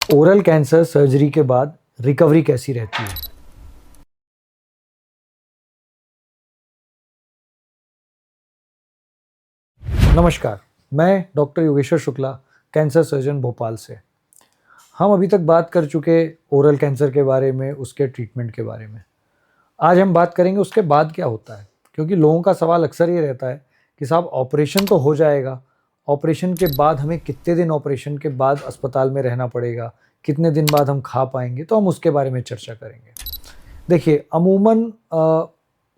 Oral cancer surgery के बाद recovery कैसी रहती है? नमस्कार, मैं doctor Yogeshwar Shukla, cancer surgeon Bhopal से। हम अभी तक बात कर चुके ओरल कैंसर के बारे में, उसके ट्रीटमेंट के बारे में। आज हम बात करेंगे उसके बाद क्या होता है, क्योंकि लोगों का सवाल अक्सर ये रहता है कि साहब ऑपरेशन तो हो जाएगा, ऑपरेशन के बाद हमें कितने दिन ऑपरेशन के बाद अस्पताल में रहना पड़ेगा, कितने दिन बाद हम खा पाएंगे, तो हम उसके बारे में चर्चा करेंगे। देखिए, अमूमन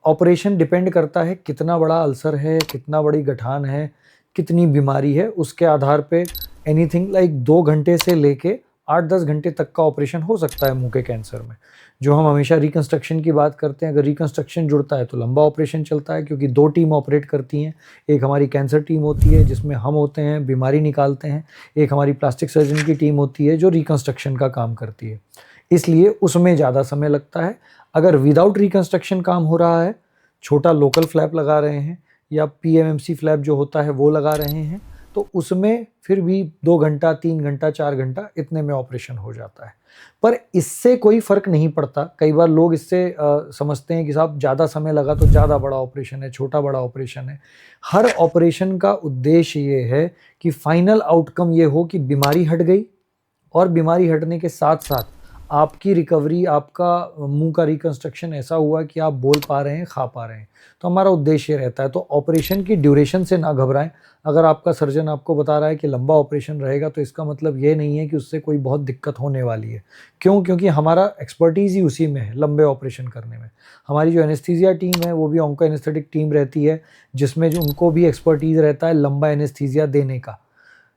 ऑपरेशन डिपेंड करता है कितना बड़ा अल्सर है, कितना बड़ी गठान है, कितनी बीमारी है, उसके आधार पे एनीथिंग लाइक 2 घंटे से लेके 8-10 घंटे तक का ऑपरेशन हो सकता है मुंह के कैंसर में। जो हम हमेशा रिकंस्ट्रक्शन की बात करते हैं, अगर रिकंस्ट्रक्शन जुड़ता है तो लंबा ऑपरेशन चलता है, क्योंकि 2 टीम ऑपरेट करती हैं। एक हमारी कैंसर टीम होती है जिसमें हम होते हैं, बीमारी निकालते हैं। एक हमारी प्लास्टिक सर्जन की टीम होती है जो रिकंस्ट्रक्शन का काम करती है, इसलिए उसमें ज़्यादा समय लगता है। अगर विदाउट रिकंस्ट्रक्शन काम हो रहा है, छोटा लोकल फ्लैप लगा रहे हैं या पीएमएमसी फ्लैप जो होता है वो लगा रहे हैं, तो उसमें फिर भी 2 घंटा, 3 घंटा, 4 घंटा इतने में ऑपरेशन हो जाता है। पर इससे कोई फ़र्क नहीं पड़ता। कई बार लोग इससे समझते हैं कि साहब ज़्यादा समय लगा तो ज़्यादा बड़ा ऑपरेशन है, छोटा बड़ा ऑपरेशन है। हर ऑपरेशन का उद्देश्य ये है कि फाइनल आउटकम ये हो कि बीमारी हट गई, और बीमारी हटने के साथ-साथ आपकी रिकवरी, आपका मुँह का रिकंस्ट्रक्शन ऐसा हुआ कि आप बोल पा रहे हैं, खा पा रहे हैं। तो हमारा उद्देश्य रहता है। तो ऑपरेशन की ड्यूरेशन से ना घबराएँ। अगर आपका सर्जन आपको बता रहा है कि लंबा ऑपरेशन रहेगा, तो इसका मतलब ये नहीं है कि उससे कोई बहुत दिक्कत होने वाली है। क्यों? क्योंकि हमारा एक्सपर्टीज़ ही उसी में है, लंबे ऑपरेशन करने में। हमारी जो एनेस्थीसिया टीम है, वो भी ऑन्को एनेस्थेटिक टीम रहती है, जिसमें जो उनको भी एक्सपर्टीज़ रहता है लंबा एनेस्थीसिया देने का।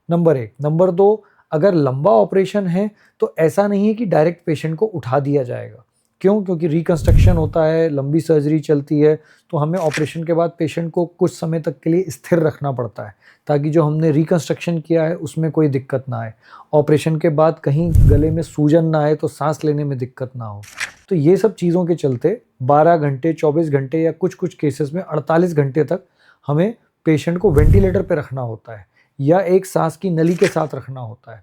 नंबर 1। नंबर 2, अगर लंबा ऑपरेशन है तो ऐसा नहीं है कि डायरेक्ट पेशेंट को उठा दिया जाएगा। क्यों? क्योंकि रिकंस्ट्रक्शन होता है, लंबी सर्जरी चलती है, तो हमें ऑपरेशन के बाद पेशेंट को कुछ समय तक के लिए स्थिर रखना पड़ता है, ताकि जो हमने रिकंस्ट्रक्शन किया है उसमें कोई दिक्कत ना आए। ऑपरेशन के बाद कहीं गले में सूजन ना आए, तो सांस लेने में दिक्कत ना हो। तो ये सब चीज़ों के चलते 12 घंटे, 24 घंटे या कुछ-कुछ केसेस में 48 घंटे तक हमें पेशेंट को वेंटिलेटर पे रखना होता है, या एक सांस की नली के साथ रखना होता है।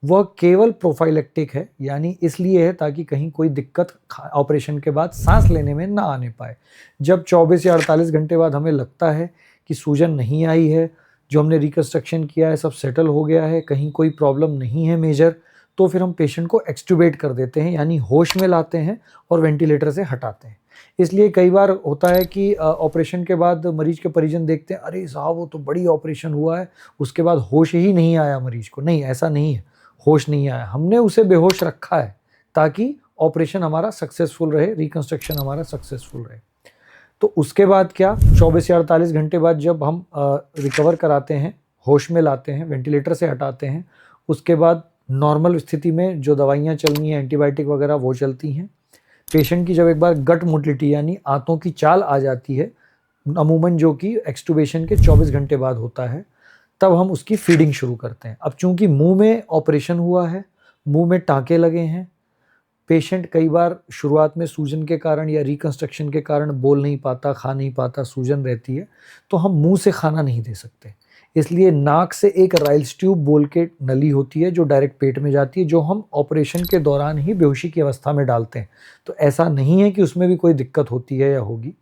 वह केवल प्रोफाइलेक्टिक है, यानी इसलिए है ताकि कहीं कोई दिक्कत ऑपरेशन के बाद सांस लेने में ना आने पाए। जब 24 या 48 घंटे बाद हमें लगता है कि सूजन नहीं आई है, जो हमने रिकंस्ट्रक्शन किया है सब सेटल हो गया है, कहीं कोई प्रॉब्लम नहीं है मेजर, तो फिर हम पेशेंट को एक्सट्यूबेट कर देते हैं, यानी होश में लाते हैं और वेंटिलेटर से हटाते हैं। इसलिए कई बार होता है कि ऑपरेशन के बाद मरीज के परिजन देखते हैं, अरे साहब वो तो बड़ी ऑपरेशन हुआ है, उसके बाद होश ही नहीं आया मरीज को। नहीं, ऐसा नहीं है, होश नहीं आया, हमने उसे बेहोश रखा है ताकि ऑपरेशन हमारा सक्सेसफुल रहे, रिकंस्ट्रक्शन हमारा सक्सेसफुल रहे। तो उसके बाद क्या, 24 या 48 घंटे बाद जब हम रिकवर कराते हैं, होश में लाते हैं, वेंटिलेटर से हटाते हैं, उसके बाद नॉर्मल स्थिति में जो दवाइयाँ चलनी है, एंटीबायोटिक वगैरह, वो चलती हैं। पेशेंट की जब एक बार गट मोटिलिटी यानी आंतों की चाल आ जाती है, अमूमन जो कि एक्सटुबेशन के 24 घंटे बाद होता है, तब हम उसकी फीडिंग शुरू करते हैं। अब चूँकि मुँह में ऑपरेशन हुआ है, मुँह में टाँके लगे हैं, पेशेंट कई बार शुरुआत में सूजन के कारण या रिकंस्ट्रक्शन के कारण बोल नहीं पाता, खा नहीं पाता, सूजन रहती है, तो हम मुँह से खाना नहीं दे सकते। इसलिए नाक से एक राइल्स ट्यूब बोल के नली होती है जो डायरेक्ट पेट में जाती है, जो हम ऑपरेशन के दौरान ही बेहोशी की अवस्था में डालते हैं। तो ऐसा नहीं है कि उसमें भी कोई दिक्कत होती है या होगी।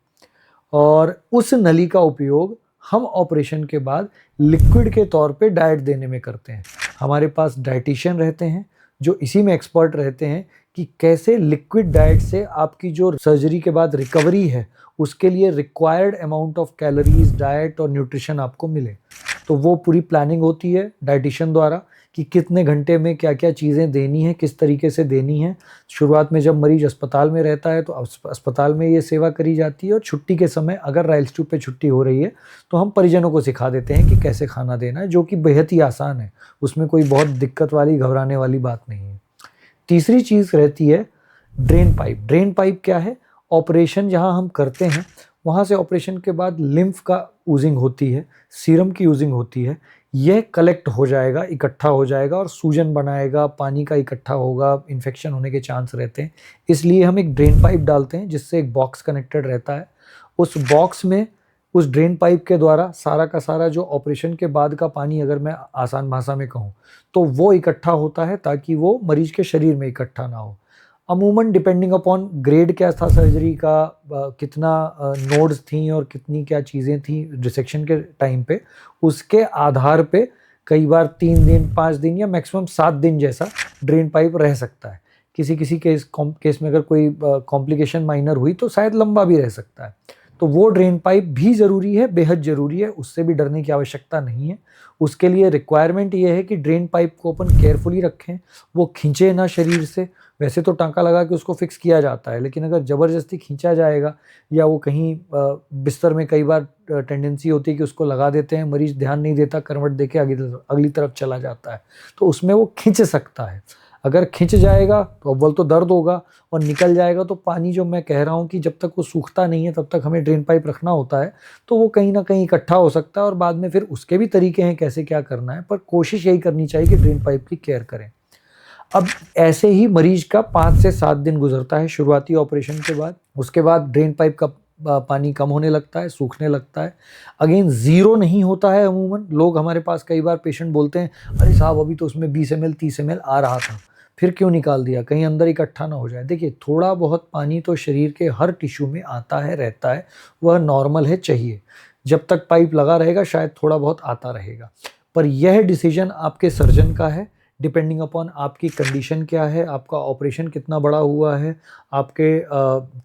और उस नली का उपयोग हम ऑपरेशन के बाद लिक्विड के तौर पे डाइट देने में करते हैं। हमारे पास डाइटिशियन रहते हैं जो इसी में एक्सपर्ट रहते हैं कि कैसे लिक्विड डाइट से आपकी जो सर्जरी के बाद रिकवरी है, उसके लिए required amount of calories, diet और न्यूट्रिशन आपको मिले। तो वो पूरी प्लानिंग होती है डाइटिशियन द्वारा कि कितने घंटे में क्या-क्या चीज़ें देनी है, किस तरीके से देनी है। शुरुआत में जब मरीज अस्पताल में रहता है तो अस्पताल में ये सेवा करी जाती है, और छुट्टी के समय अगर राइल्स ट्यूब पे छुट्टी हो रही है तो हम परिजनों को सिखा देते हैं कि कैसे खाना देना है, जो कि बेहद ही आसान है। उसमें कोई बहुत दिक्कत वाली, घबराने वाली बात नहीं है। तीसरी चीज़ रहती है ड्रेन पाइप। ड्रेन पाइप क्या है? ऑपरेशन जहाँ हम करते हैं, वहाँ से ऑपरेशन के बाद लिम्फ का यूजिंग होती है, सीरम की यूजिंग होती है। यह कलेक्ट हो जाएगा, इकट्ठा हो जाएगा और सूजन बनाएगा, पानी का इकट्ठा होगा, इन्फेक्शन होने के चांस रहते हैं। इसलिए हम एक ड्रेन पाइप डालते हैं जिससे एक बॉक्स कनेक्टेड रहता है। उस बॉक्स में उस ड्रेन पाइप के द्वारा सारा का सारा जो ऑपरेशन के बाद का पानी, अगर मैं आसान भाषा में कहूँ, तो वो इकट्ठा होता है ताकि वो मरीज के शरीर में इकट्ठा ना हो। अमूमन डिपेंडिंग अपॉन ग्रेड क्या था सर्जरी का, कितना नोड्स थी और कितनी क्या चीज़ें थी डिसेक्शन के टाइम पे, उसके आधार पे कई बार 3 दिन 5 दिन या मैक्सिमम 7 दिन जैसा ड्रेन पाइप रह सकता है। किसी किसी केस में अगर कोई कॉम्प्लिकेशन माइनर हुई तो शायद लंबा भी रह सकता है। तो वो ड्रेन पाइप भी ज़रूरी है, बेहद ज़रूरी है, उससे भी डरने की आवश्यकता नहीं है। उसके लिए रिक्वायरमेंट ये है कि ड्रेन पाइप को अपन केयरफुली रखें, वो खींचे ना शरीर से। वैसे तो टाँका लगा के उसको फिक्स किया जाता है, लेकिन अगर ज़बरदस्ती खींचा जाएगा या वो कहीं बिस्तर में कई बार टेंडेंसी होती है कि उसको लगा देते हैं, मरीज़ ध्यान नहीं देता, करवट देके अगली तरफ चला जाता है, तो उसमें वो खींच सकता है। अगर खिंच जाएगा तो अव्वल तो दर्द होगा, और निकल जाएगा तो पानी, जो मैं कह रहा हूँ कि जब तक वो सूखता नहीं है तब तक हमें ड्रेन पाइप रखना होता है, तो वो कहीं ना कहीं इकट्ठा हो सकता है। और बाद में फिर उसके भी तरीके हैं कैसे क्या करना है, पर कोशिश यही करनी चाहिए कि ड्रेन पाइप की केयर करें। अब ऐसे ही मरीज का 5 से 7 दिन गुजरता है शुरुआती ऑपरेशन के बाद। उसके बाद ड्रेन पाइप का पानी कम होने लगता है, सूखने लगता है। अगेन ज़ीरो नहीं होता है। अमूमन लोग हमारे पास कई बार पेशेंट बोलते हैं, अरे साहब अभी तो उसमें 20 ml 30 ml आ रहा था, फिर क्यों निकाल दिया, कहीं अंदर इकट्ठा ना हो जाए। देखिए, थोड़ा बहुत पानी तो शरीर के हर टिश्यू में आता है, रहता है, वह नॉर्मल है, चाहिए। जब तक पाइप लगा रहेगा शायद थोड़ा बहुत आता रहेगा, पर यह डिसीजन आपके सर्जन का है, डिपेंडिंग अपॉन आपकी कंडीशन क्या है, आपका ऑपरेशन कितना बड़ा हुआ है, आपके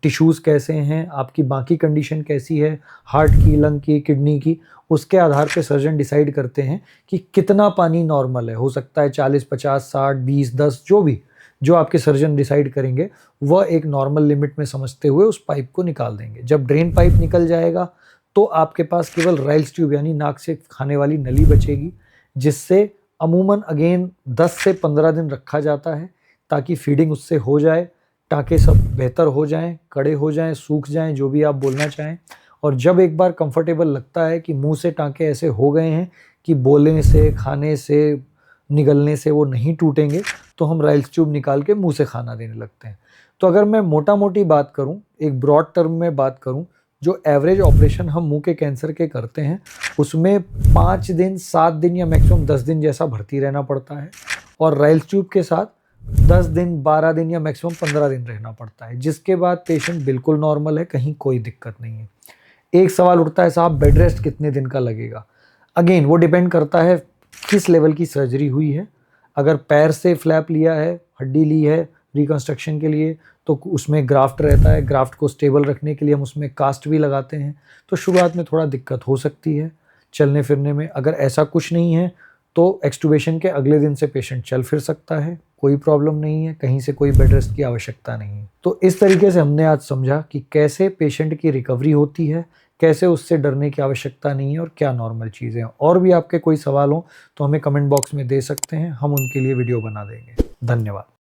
टिश्यूज़ कैसे हैं, आपकी बाकी कंडीशन कैसी है, हार्ट की, लंग की, किडनी की, उसके आधार पे सर्जन डिसाइड करते हैं कि कितना पानी नॉर्मल है। हो सकता है 40, 50, 60, 20, 10, जो आपके सर्जन डिसाइड करेंगे वह एक नॉर्मल लिमिट में समझते हुए उस पाइप को निकाल देंगे। जब ड्रेन पाइप निकल जाएगा तो आपके पास केवल राइल्स ट्यूब यानी नाक से खाने वाली नली बचेगी, जिससे अमूमन अगेन 10 से 15 दिन रखा जाता है ताकि फीडिंग उससे हो जाए, टाँके सब बेहतर हो जाएं, कड़े हो जाएं, सूख जाएं, जो भी आप बोलना चाहें। और जब एक बार कंफर्टेबल लगता है कि मुंह से टाँके ऐसे हो गए हैं कि बोलने से, खाने से, निगलने से वो नहीं टूटेंगे, तो हम राइल्स ट्यूब निकाल के मुंह से खाना देने लगते हैं। तो अगर मैं मोटा मोटी बात करूं, एक ब्रॉड टर्म में बात करूं, जो एवरेज ऑपरेशन हम मुंह के कैंसर के करते हैं उसमें 5 दिन, 7 दिन या मैक्सिमम 10 दिन जैसा भर्ती रहना पड़ता है, और राइल्स ट्यूब के साथ 10 दिन, 12 दिन या मैक्सिमम 15 दिन रहना पड़ता है, जिसके बाद पेशेंट बिल्कुल नॉर्मल है, कहीं कोई दिक्कत नहीं है। एक सवाल उठता है, साहब बेड रेस्ट कितने दिन का लगेगा? अगेन वो डिपेंड करता है किस लेवल की सर्जरी हुई है। अगर पैर से फ्लैप लिया है, हड्डी ली है रिकंस्ट्रक्शन के लिए, तो उसमें ग्राफ्ट रहता है, ग्राफ्ट को स्टेबल रखने के लिए हम उसमें कास्ट भी लगाते हैं, तो शुरुआत में थोड़ा दिक्कत हो सकती है चलने फिरने में। अगर ऐसा कुछ नहीं है तो एक्सटुबेशन के अगले दिन से पेशेंट चल फिर सकता है, कोई प्रॉब्लम नहीं है, कहीं से कोई बेड रेस्ट की आवश्यकता नहीं है। तो इस तरीके से हमने आज समझा कि कैसे पेशेंट की रिकवरी होती है, कैसे उससे डरने की आवश्यकता नहीं है और क्या नॉर्मल चीज़ें हैं। और भी आपके कोई सवाल हो तो हमें कमेंट बॉक्स में दे सकते हैं, हम उनके लिए वीडियो बना देंगे। धन्यवाद।